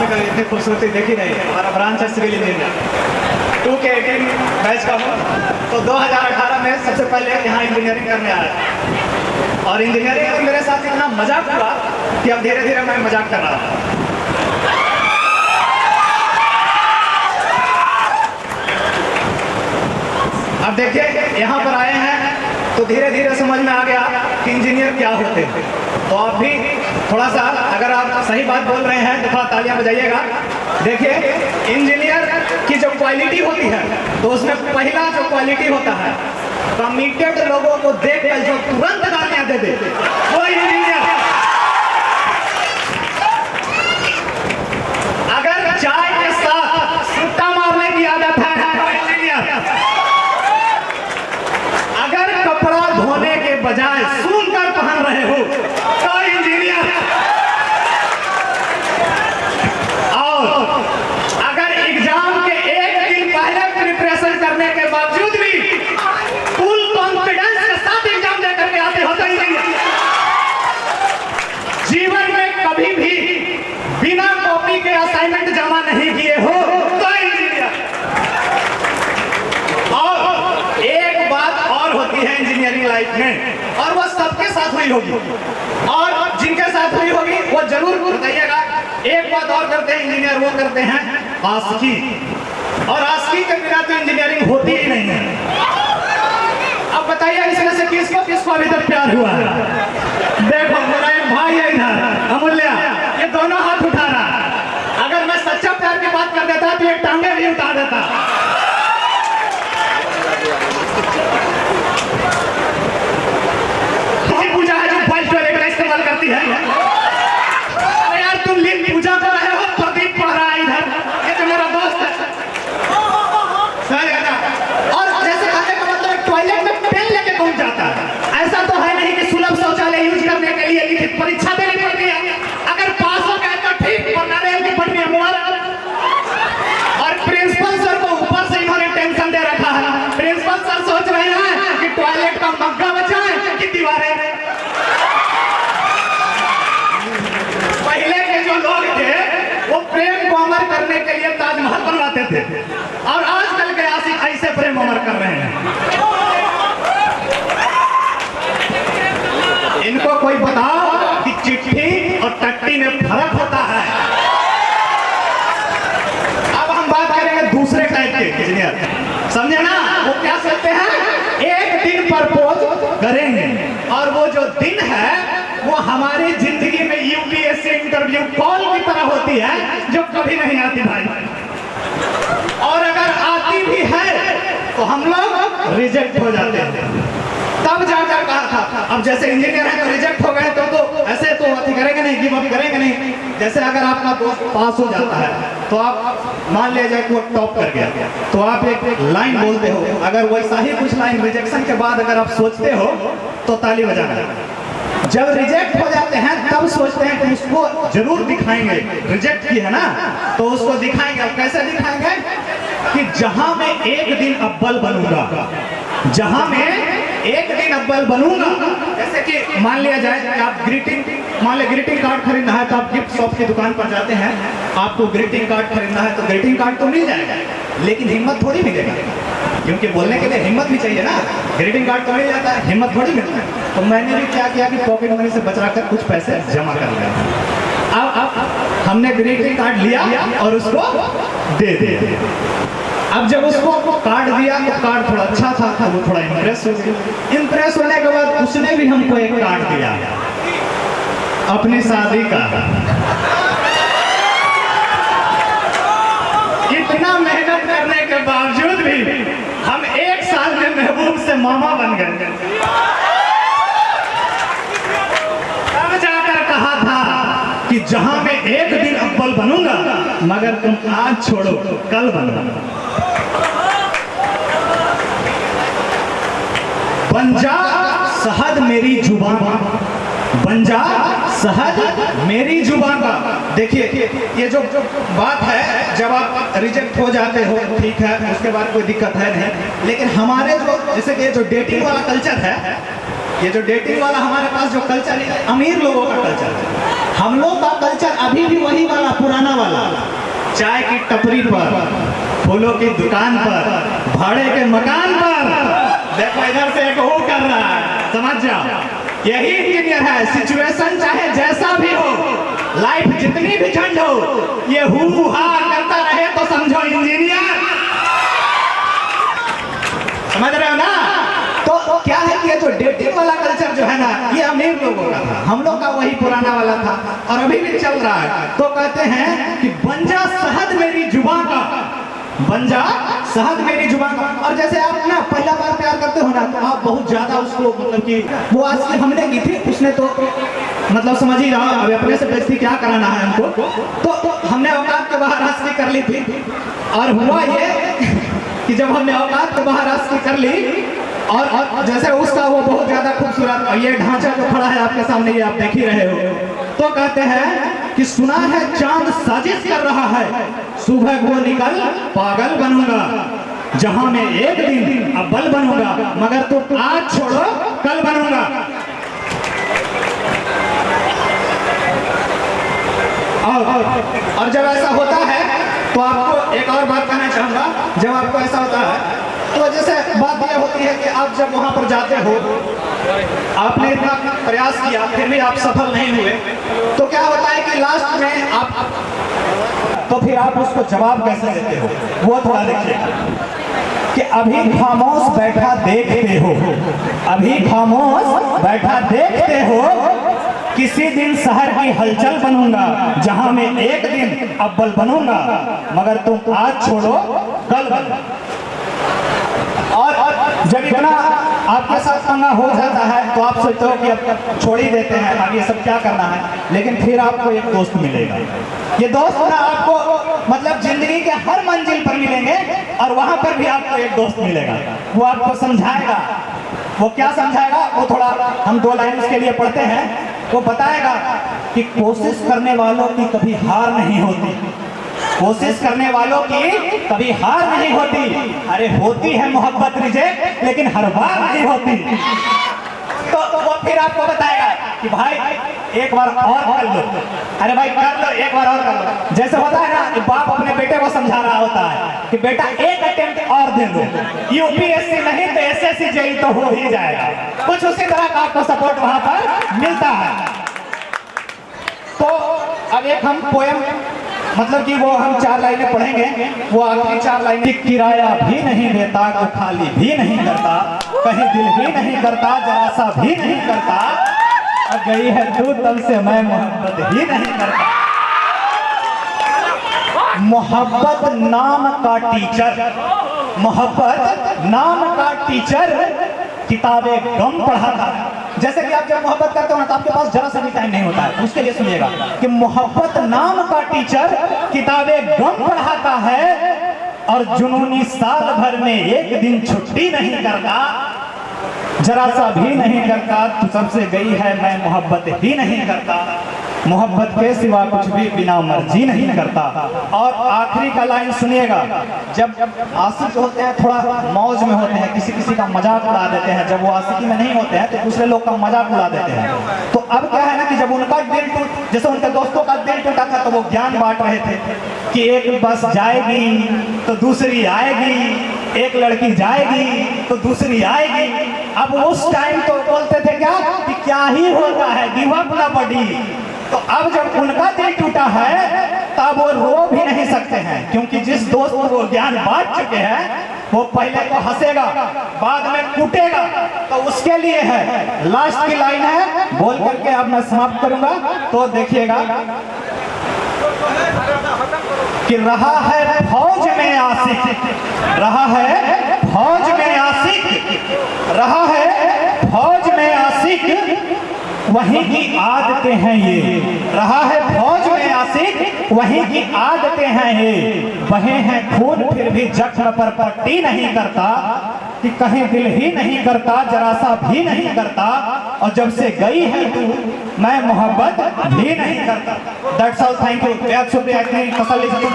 कभी इतनी खूबसूरती देखी नहीं। हमारा ब्रांच है सिविल इंजीनियर 2K18 बैच का हूँ। तो 2018 में सबसे पहले यहाँ इंजीनियरिंग करने आया और इंजीनियरिंग में मेरे साथ इतना मजाक हुआ कि अब धीरे धीरे मैं मजाक कर रहा हूँ। अब देखिए यहाँ पर आए हैं तो धीरे धीरे समझ में आ गया कि इंजीनियर क्या होते हैं। तो आप भी थोड़ा सा, अगर आप सही बात बोल रहे हैं तो थोड़ा तालियां बजाइएगा। देखिए इंजीनियर की जो क्वालिटी होती है तो उसमें पहला जो क्वालिटी होता है, कमिटेड लोगों को देखकर जो तुरंत गालियां दे दे वो इंजीनियर। अगर चाय के साथ सुट्टा मारने की आदत है तो इंजीनियर। अगर कपड़ा धोने के बजाय सूंघकर पहन रहे हो तो इंजीनियर। और अगर एग्जाम के एक दिन पहले प्रिपरेशन करने के बावजूद भी फुल कॉन्फिडेंस के साथ एग्जाम दे करके आते हो तो इंजीनियर। जीवन में कभी भी बिना कॉपी के असाइनमेंट जमा नहीं किए हो तो इंजीनियर। और एक बात और होती है इंजीनियरिंग लाइफ में, और वो सबके साथ हुई होगी, और जिनके साथ हुई होगी वो जरूर बताइएगा। एक बात और करते हैं इंजीनियर, वो करते हैं आशिकी, और आशिकी के बिना तो इंजीनियरिंग होती ही नहीं है। अब बताइए इसमें से किसको किसको अभी तक प्यार हुआ है? देखो मेरा एक भाई है इधर, अमूल्य, ये दोनों हाथ उठा रहा। अगर मैं सच्चा प्यार की बात कर देता तो ये टांगे भी उतार देता। पूजा है जो बॉयज टॉयलेट का इस्तेमाल करती है। अरे यार तुम लिंग पूजा कर रहे हो, प्रदीप पढ़ रहा है इधर, ये जो मेरा दोस्त है। और जैसे कहने का मतलब टॉयलेट में पेन लेके घूम जाता है। ऐसा तो है नहीं कि सुलभ शौचालय यूज करने के लिए लिखित परीक्षा देनी पड़ती है। अगर पास हो गए तो ठीक, वरना रेल की पटरी और प्रिंसिपल सर को ऊपर से इन्होंने टेंशन दे रखा है। प्रिंसिपल सर सोच रहे हैं कि टॉयलेट का मग्गा बचाएं कि दीवारें। पहले के जो लोग थे वो प्रेम को अमर करने के लिए ताजमहल बनवाते थे, और आजकल के आशिक ऐसे प्रेम अमर कर रहे हैं। इनको कोई बताओ कि चिट्ठी और टट्टी में फर्क होता है। अब हम बात करेंगे दूसरे टाइप के इंजीनियर, समझे ना? वो क्या सोचते हैं, एक दिन प्रपोज करेंगे और वो जो दिन है वो हमारी जिंदगी में यूपीएससी इंटरव्यू कॉल की तरह होती है जो कभी नहीं आती भाई। और अगर आती भी है तो हम लोग रिजेक्ट हो जाते हैं। तब जाकर कहा था, अब जैसे इंजीनियर है तो रिजेक्ट हो गए तो ऐसे तो अति करेंगे नहीं, गिव अप करेंगे नहीं। जैसे अगर आपका दोस्त पास हो जाता है तो आप मान लीजिए कि वो टॉप कर गया, तो आप एक लाइन बोलते हो। अगर वैसा ही कुछ लाइन रिजेक्शन के बाद अगर आप सोचते हो तो ताली बजाना। जब रिजेक्ट हो जाते हैं तब सोचते हैं कि उसको जरूर दिखाएंगे, रिजेक्ट की है ना तो उसको दिखाएंगे। अब कैसे दिखाएंगे कि जहां मैं एक दिन अव्वल बनूंगा, जहां मैं एक दिन अव्वल बनूंगा। जैसे कि मान लिया जाए कि आप ग्रीटिंग कार्ड खरीदना है तो आप गिफ्ट शॉप की दुकान पर जाते हैं, आपको ग्रीटिंग कार्ड खरीदना है तो ग्रीटिंग कार्ड तो मिल जाएगा, लेकिन हिम्मत थोड़ी मिलेगा, क्योंकि बोलने के लिए हिम्मत भी चाहिए ना। ग्रीटिंग कार्ड तो मिल जाता है, हिम्मत थोड़ी मिलता है। तो मैंने भी क्या किया कि पॉकेट मनी से बचा कर कुछ पैसे जमा कर लिया। अब हमने ग्रीटिंग कार्ड लिया और उसको दे दिया। अब जब उसको कार्ड दिया तो कार्ड थोड़ा अच्छा था, वो थोड़ा इम्प्रेस हो गया। इम्प्रेस होने के बाद उसने भी हमको एक कार्ड दिया अपनी शादी का। इतना मेहनत करने के बावजूद भी हम एक साल में महबूब से मामा बन गए। तब जाकर कहा था कि जहां मैं एक दिन अव्वल बनूंगा, मगर तुम आज छोड़ो कल बनो। बन जा शहद मेरी जुबान, बन जा शहद मेरी जुबान का। देखिए ये जो बात है, जब आप रिजेक्ट हो जाते हो ठीक है, उसके बाद कोई दिक्कत है नहीं, लेकिन हमारे जो जैसे कि जो डेटिंग वाला कल्चर है ये जो डेटिंग वाला हमारे पास जो कल्चर है, अमीर लोगों का कल्चर है। हम लोग का कल्चर अभी भी वही वाला पुराना वाला, चाय की टपरी पर, फूलों की दुकान पर, भाड़े के मकान पर। देखो इधर से एक वो कर रहा है, समझ जाओ, यही इंजीनियर है। सिचुएशन चाहे जैसा भी हो, लाइफ जितनी भी ठंड हो, ये हु हा करता रहे तो समझो इंजीनियर। समझ रहे हो ना? तो क्या है कि ये जो डेटिंग वाला कल्चर जो है ना, ये अमीर लोगों का था, हम लोग का वही पुराना वाला था और अभी भी चल रहा है। तो कहते हैं कि बन जा शहद मेरी जुबान का, बन जा शहद मेरी जुबान का। और जैसे आप ना पहला बार प्यार करते हो ना, तो आप बहुत ज्यादा उसको मतलब कि वो आज की हमने की थी, उसने तो मतलब समझ ही रहा, अभी अपने से बेइज्जती क्या कराना है हमको। तो हमने औकात के बाहर हंस कर ली थी और हुआ ये कि जब हमने औकात के बाहर हंस कर ली और जैसे उसका वो बहुत ज्यादा खूबसूरत, और ये ढांचा जो खड़ा है आपके सामने, ये आप देख ही रहे हो। तो कहते हैं कि सुना है चांद साजिश कर रहा है, सुबह को निकल पागल बनूंगा, जहां मैं एक दिन अव्वल बनूंगा, मगर तुम आज छोड़ो कल बनूंगा। और जब ऐसा होता है तो आपको एक और बात कहना चाहूंगा। जब आपको ऐसा होता है तो जैसे बात यह होती है कि आप जब वहां पर जाते हो, आपने इतना प्रयास किया, फिर भी आप सफल नहीं हुए, तो क्या होता है कि लास्ट में आप, तो फिर आप उसको जवाब कैसे देते हो, वो थोड़ा देखिए कि अभी खामोश बैठा देखते हो, अभी खामोश बैठा देखते हो, किसी दिन शहर की हलचल बनूंगा, जहां मैं एक दिन अव्वल बनूंगा, मगर तुम आज छोड़ो कल बनूंगा। और जब इतना आपके साथ पंगा हो जाता है तो आप सोचते हो कि अब छोड़ ही देते हैं, अब ये सब क्या करना है। लेकिन फिर आपको एक दोस्त मिलेगा, ये दोस्त ना आपको मतलब जिंदगी के हर मंजिल पर मिलेंगे, और वहां पर भी आपको एक दोस्त मिलेगा, वो आपको समझाएगा। वो क्या समझाएगा, वो थोड़ा हम 2 लाइन उसके लिए पढ़ते हैं। वो बताएगा कि कोशिश करने वालों की कभी हार नहीं होती, कोशिश करने वालों की कभी हार नहीं होती। अरे होती है मोहब्बत रिजेक्ट, लेकिन हर बार नहीं होती। तो वो फिर आपको बताएगा कि भाई एक बार और कर लो, अरे भाई कर लो, एक बार और कर लो। जैसे होता है ना कि बाप अपने बेटे को समझा रहा होता है कि बेटा एक अटेम्प्ट और दे दो, यूपीएससी नहीं तो एसएससी जेई तो हो ही जाएगा। कुछ उसी तरह का आपको सपोर्ट वहां पर मिलता है। तो अब एक हम पोएम मतलब कि वो हम 4 लाइनें पढ़ेंगे, वो आखिरी 4 लाइनें। किराया भी नहीं देता, को खाली भी नहीं करता, कहीं दिल भी नहीं करता, जरा सा भी नहीं करता, अब गई है तू तब से मैं मोहब्बत ही नहीं करता। मोहब्बत नाम का टीचर, मोहब्बत नाम का टीचर किताबें गम पढ़ाता है। जैसे कि आप जब मोहब्बत करते हो ना, तो आपके पास जरा सा भी टाइम नहीं होता है। उसके लिए सुनिएगा कि मोहब्बत नाम का टीचर किताबें गम पढ़ाता है, और जुनूनी साल भर में एक दिन छुट्टी नहीं करता, जरा सा भी नहीं करता, तू सबसे गई है मैं मोहब्बत ही नहीं करता, मोहब्बत के सिवा कुछ भी बिना मर्जी नहीं करता। और आखिरी का लाइन सुनिएगा, जब आशिक होते हैं थोड़ा मौज में होते हैं, किसी किसी का मजाक उड़ा देते हैं, जब वो आशिकी में नहीं होते हैं तो दूसरे लोग का मजाक उड़ा देते हैं। तो अब क्या है ना कि जब उनका दिल टूट, जैसे उनके दोस्तों का दिल टूटा था, तो वो ज्ञान बांट रहे थे कि एक बस जाएगी तो दूसरी आएगी, एक लड़की जाएगी तो दूसरी आएगी। अब उस टाइम तो बोलते थे क्या कि क्या ही होता है, गिव अप ना बड़ी। तो अब जब उनका दिल टूटा है तब वो रो भी नहीं सकते हैं, क्योंकि जिस दोस्त को वो ज्ञान बांट चुके हैं वो पहले तो हंसेगा, बाद में कूटेगा। तो उसके लिए है लास्ट की लाइन है, बोल करके अब मैं समाप्त करूंगा। तो देखिएगा कि रहा है फौज में आशिक, रहा है फौज में आशिक, रहा है फौज में आशिक, वहीं की आदतें हैं ये, रहा है फौज में आशिक, वहीं की आदतें हैं ये, बहे हैं खून फिर भी जख्म पर पट्टी नहीं करता, कि कहीं दिल ही नहीं करता, जरा सा भी नहीं करता, और जब से गई है तू मैं मोहब्बत भी नहीं करता। That's all, thank you.